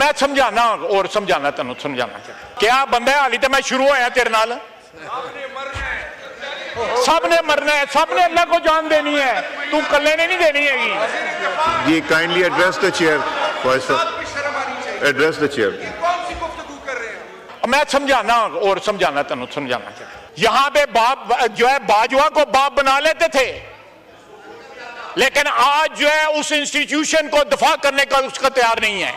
मैं समझाना और समझाना तेन समझाना क्या बंदा हाली तो मैं शुरू होया तेरे नाल सब ने मरना है सब ने अल्लाह को जान देनी है तू कल्ले ने नहीं देनी हैगी। जी kindly address the chair address the chair. मैं समझाना और समझाना तेन समझाना यहां पे बाप जो है बाजवा को बाप बना लेते थे लेकिन आज जो है उस इंस्टीट्यूशन को दफा करने का उसका तैयार नहीं है।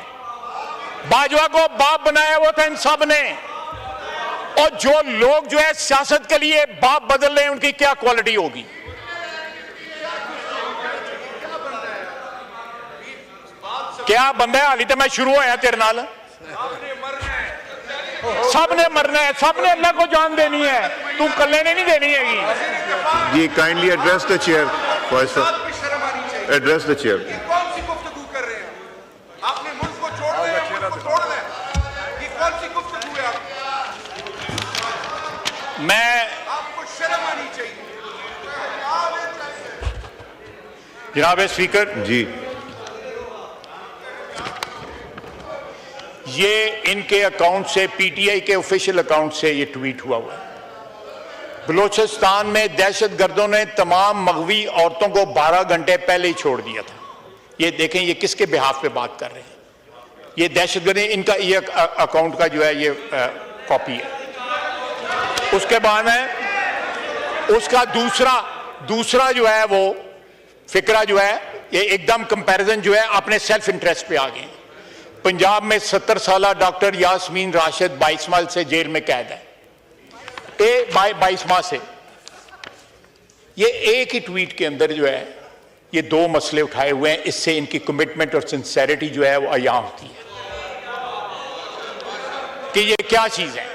बाजवा को बाप बनाया वो था इन सब ने और जो लोग जो है सियासत के लिए बाप बदल रहे हैं उनकी क्या क्वालिटी होगी। क्या बंदा है हाली तो मैं शुरू होया तेरे नाल सब ने मरना है सब ने अल्लाह को जान देनी है तू कल्ले ने नहीं देनी हैगी। जी kindly address the chair address the chair. कौन सी गुफ्तगू कर रहे हैं आपने मुल्क को छोड़ना है मुल्क को छोड़ना है ये कौन सी गुफ्तगू है मैं आपको शर्म आनी चाहिए। जनाब स्पीकर जी ये इनके अकाउंट से पीटीआई के ऑफिशियल अकाउंट से ये ट्वीट हुआ है। बलूचिस्तान में दहशतगर्दों ने तमाम मगवी औरतों को 12 घंटे पहले ही छोड़ दिया था। ये देखें ये किसके बिहाफ पे बात कर रहे हैं। ये दहशतगर्द इनका ये अकाउंट का जो है ये कॉपी है। उसके बाद है उसका दूसरा जो है वो फिक्रा जो है ये एकदम कंपैरिजन जो है अपने सेल्फ इंटरेस्ट पे आ गए। पंजाब में 70 साल डॉक्टर यास्मीन राशिद 22 माह से जेल में कैद है। 22 माह से ये एक ही ट्वीट के अंदर जो है ये 2 मसले उठाए हुए हैं। इससे इनकी कमिटमेंट और सिंसेरिटी जो है वो अयां होती है कि ये क्या चीज है।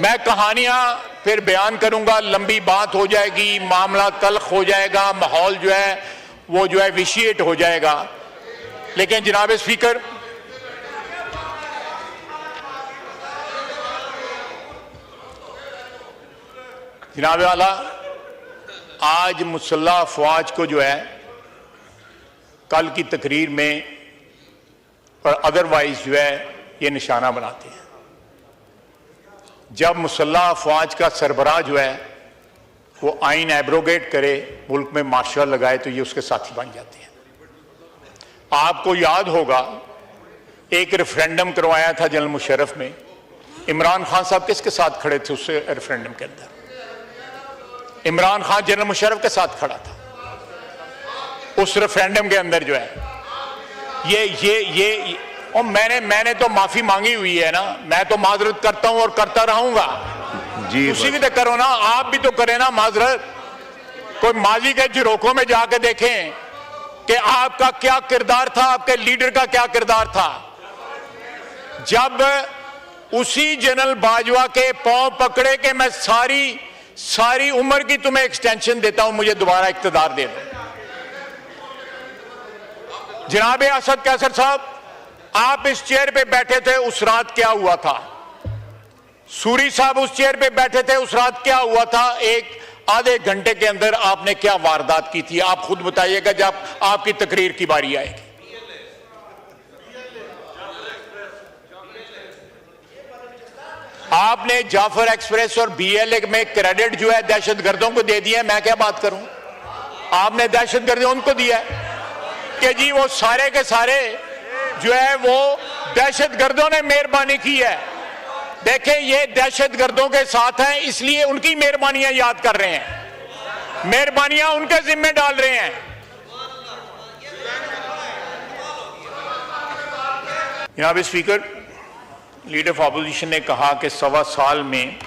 मैं कहानियां फिर बयान करूंगा लंबी बात हो जाएगी मामला तल्ख हो जाएगा माहौल जो है वो जो है विशिएट हो जाएगा। लेकिन जनाब स्पीकर जनाब वाला आज मुसल्लह अफवाज को जो है कल की तकरीर में और अदरवाइज जो है ये निशाना बनाते हैं। जब मुसल्लह अफवाज का सरबराह जो है वो आइन एब्रोगेट करे मुल्क में मार्शल लगाए तो ये उसके साथी बन जाते हैं। आपको याद होगा एक रेफरेंडम करवाया था जनरल मुशर्रफ में। इमरान खान साहब किसके साथ खड़े थे उस रेफरेंडम के अंदर? इमरान खान जनरल मुशर्रफ के साथ खड़ा था उस रेफरेंडम के अंदर जो है ये और मैंने तो माफी मांगी हुई है ना। मैं तो माजरत करता हूं और करता रहूंगा। जी उसी भी तो करो ना आप भी तो करें ना माजरत। कोई माजी के झरोखों में जाके देखें कि आपका क्या किरदार था आपके लीडर का क्या किरदार था जब उसी जनरल बाजवा के पांव पकड़े कि मैं सारी उम्र की तुम्हें एक्सटेंशन देता हूं मुझे दोबारा इख्तिदार दे दो। जनाब असद कैसर साहब आप इस चेयर पे बैठे थे उस रात क्या हुआ था? सूरी साहब उस चेयर पे बैठे थे उस रात क्या हुआ था? एक आधे घंटे के अंदर आपने क्या वारदात की थी आप खुद बताइएगा जब आपकी तकरीर की बारी आएगी। आपने जाफर एक्सप्रेस और बीएलए में क्रेडिट जो है दहशतगर्दों को दे दिया। मैं क्या बात करूं? आपने दहशतगर्दों उनको दिया कि जी वो सारे के सारे जो है वो दहशतगर्दों ने मेहरबानी की है। देखें ये दहशतगर्दों के साथ हैं इसलिए उनकी मेहरबानियां याद कर रहे हैं मेहरबानियां उनके जिम्मे डाल रहे हैं। जनाब स्पीकर लीडर ऑफ अपोजिशन ने कहा कि 1.25 साल में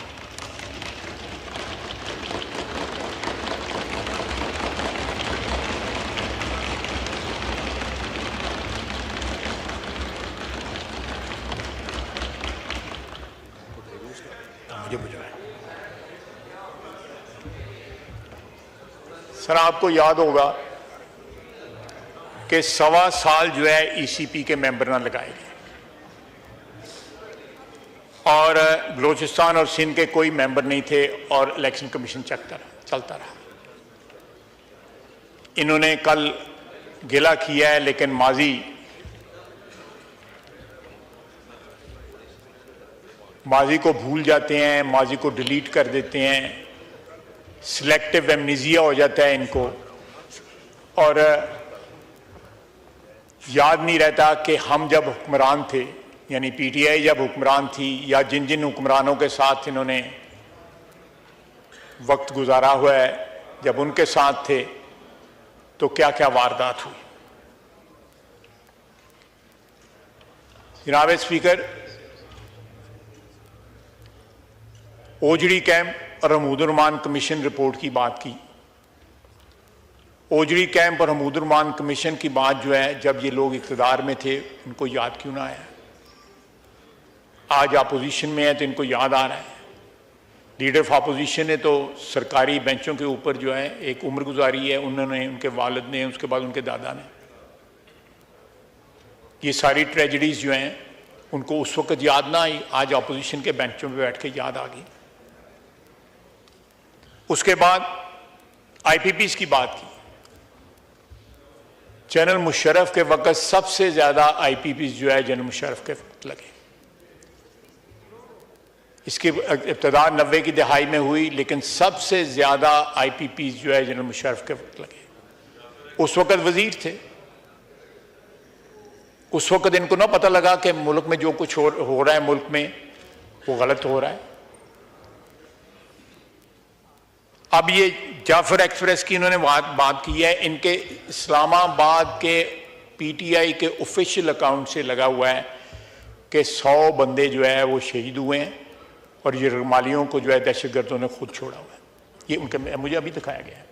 सर आपको याद होगा कि 1.25 साल जो है ईसीपी के मेंबर ना लगाए गए और बलूचिस्तान और सिंध के कोई मेंबर नहीं थे और इलेक्शन कमीशन चलता रहा। इन्होंने कल गिला किया है लेकिन माजी माजी को भूल जाते हैं, माजी को डिलीट कर देते हैं, सिलेक्टिव एमनीजिया हो जाता है इनको, और याद नहीं रहता कि हम जब हुक्मरान थे, यानी पीटीआई जब हुक्मरान थी, या जिन जिन हुक्मरानों के साथ इन्होंने वक्त गुजारा हुआ है, जब उनके साथ थे तो क्या क्या वारदात हुई। जनाब स्पीकर, ओजड़ी कैंप और हमीदुर्रहमान कमीशन रिपोर्ट की बात की। ओजड़ी कैंप और हमीदुर्रहमान कमीशन की बात जो है, जब ये लोग इक़्तिदार में थे उनको याद क्यों ना आया? आज अपोजिशन में है तो इनको याद आ रहा है। लीडर ऑफ अपोजिशन ने तो सरकारी बेंचों के ऊपर जो है एक उम्र गुजारी है, उन्होंने, उनके वालिद ने, उसके बाद उनके दादा ने। ये सारी ट्रेजेडीज जो हैं उनको उस वक्त याद ना आई, आज अपोजिशन के बेंचों पे बैठ के याद आ गई। उसके बाद आईपीपीज़ की बात की। जनरल मुशर्रफ के वक्त सबसे ज्यादा आईपीपीज़ जो है जनरल मुशर्रफ के वक्त लगे। इसकी इब्तदा 90 की दहाई में हुई, लेकिन सबसे ज्यादा आईपीपीज़ जो है जनरल मुशर्रफ के वक्त लगे। उस वक्त वजीर थे, उस वक्त इनको ना पता लगा कि मुल्क में जो कुछ हो रहा है मुल्क में वो गलत हो रहा है। अब ये जाफर एक्सप्रेस की इन्होंने बात की है, इनके इस्लामाबाद के पीटीआई के ऑफिशियल अकाउंट से लगा हुआ है कि 100 बंदे जो है वो शहीद हुए हैं और ये रमालियों को जो है दहशतगर्दों ने खुद छोड़ा हुआ है। ये उनके मुझे अभी दिखाया गया है,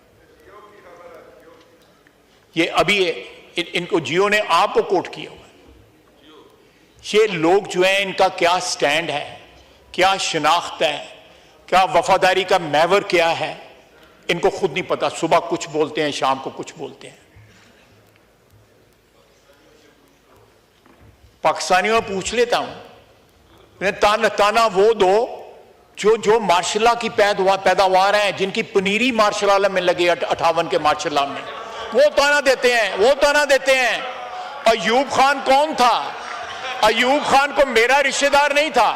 ये अभी इनको जियो ने आपको कोट किया हुआ है। ये लोग जो है इनका क्या स्टैंड है, क्या शनाख्त है, क्या वफादारी का महवर क्या है, इनको खुद नहीं पता। सुबह कुछ बोलते हैं, शाम को कुछ बोलते हैं। पाकिस्तानियों में पूछ लेता हूं, ताना वो दो जो मार्शल की पैदावार है, जिनकी पनीरी मार्शल आलम में लगे 58 के मार्शल आलम में, वो ताना देते हैं, वो ताना देते हैं। अयूब खान कौन था? अयूब खान को मेरा रिश्तेदार नहीं था,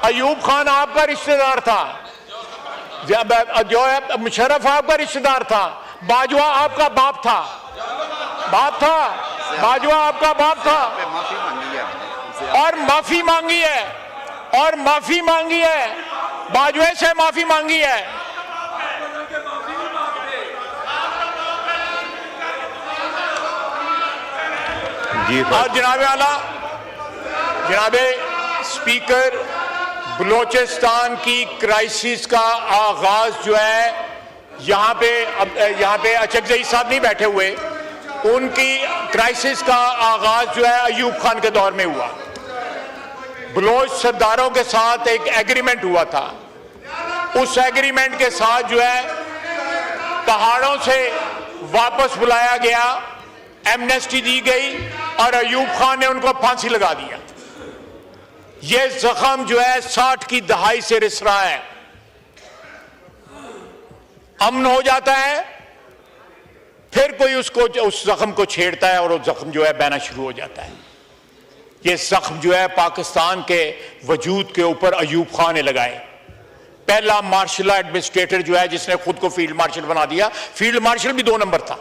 अयूब खान आपका रिश्तेदार था। जो है मुशर्रफ आपका रिश्तेदार था, बाजवा आपका बाप था, बाजवा आपका बाप था, और माफी मांगी है, बाजवे से माफी मांगी है। जी और जनाब स्पीकर, बलोचिस्तान की क्राइसिस का आगाज जो है, यहाँ पे अचकजई साहब नहीं बैठे हुए, उनकी क्राइसिस का आगाज जो है अयूब खान के दौर में हुआ। बलोच सरदारों के साथ एक एग्रीमेंट हुआ था, उस एग्रीमेंट के साथ जो है पहाड़ों से वापस बुलाया गया, एमनेस्टी दी गई और अयूब खान ने उनको फांसी लगा दिया। ये जख्म जो है 60 की दहाई से रिस रहा है। अमन हो जाता है, फिर कोई उस जख्म को छेड़ता है और वो जख्म जो है बहना शुरू हो जाता है। ये जख्म जो है पाकिस्तान के वजूद के ऊपर अयूब खान ने लगाए। पहला मार्शल एडमिनिस्ट्रेटर जो है जिसने खुद को फील्ड मार्शल बना दिया। फील्ड मार्शल भी 2 नंबर था।